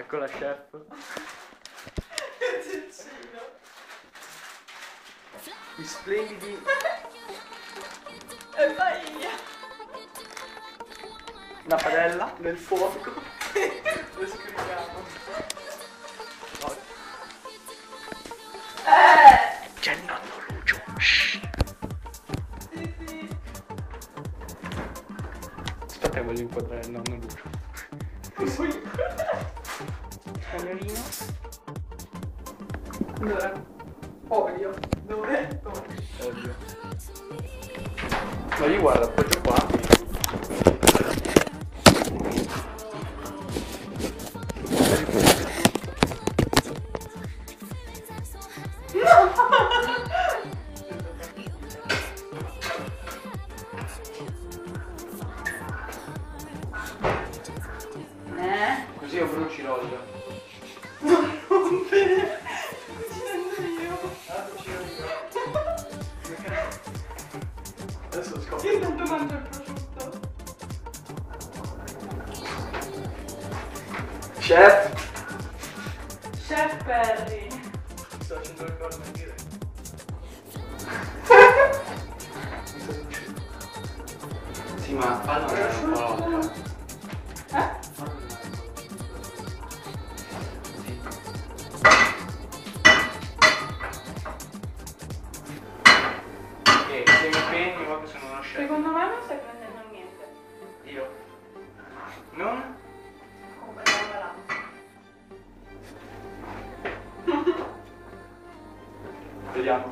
Ecco la chef. I splendidi. E vai! Una padella nel fuoco. Lo scriviamo. C'è il nonno Lucio. Shh. Sì, sì. Aspetta, voglio inquadrare il nonno Lucio. Cagnolino. Allora, olio. Dove? Ovvio. Ma io guarda, appoggio qua. Così io bruci l'olio. Non rompere! Cucinando io! Cucino io. Adesso scopro. Io intanto mangio il prosciutto. Chef! Chef Perry. Sto facendo le corna in diretta. Sì, ma fallo un po'. Se mi impegni, va che sono uno chef. Secondo me non stai prendendo niente. Io? Non? Come la Vediamo.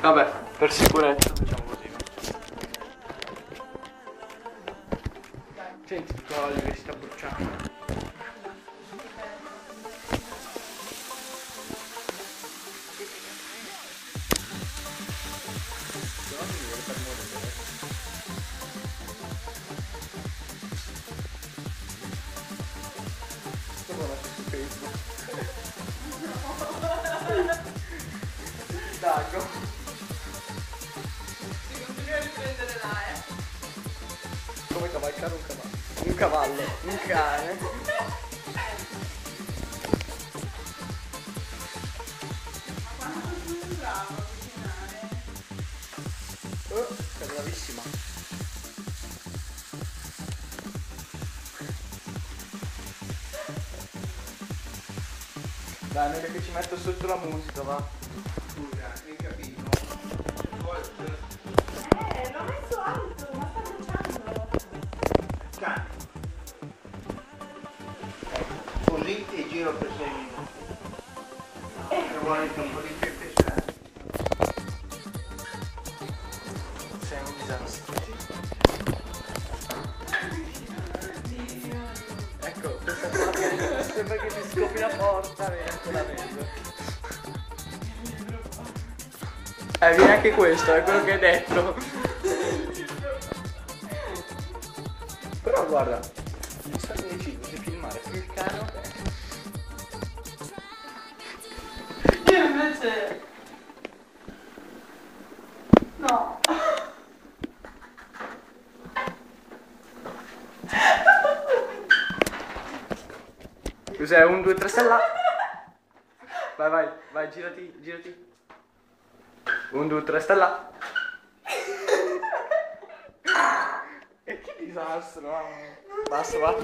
Vabbè, per sicurezza facciamo così. Senti tutto l'olio che si sta bruciando. Su Facebook. Dago. Si continua a riprendere l'aria. Come cavalcare un cavallo. Un cavallo, un cane. Ma quanto sono bravo a cucinare? Sei bravissima. Dai, meglio che ci metto sotto la musica, va. Scusa, hai capito? L'ho messo alto, ma sta bruciando. Cani. Così ti giro per 6 minuti. Se vuoi un po' di pepe sale. Sei un disastro. Ecco, questa qua sembra che ti scopri la porta, neanche la vedo. Viene anche questo, è quello che hai detto. Però guarda, mi sta deciso di filmare più il cane o te. Io invece... No. Cos'è? 1, 2, 3 stella? Vai, girati. 1, 2, 3 stella. E che disastro, mamma. Basta, va.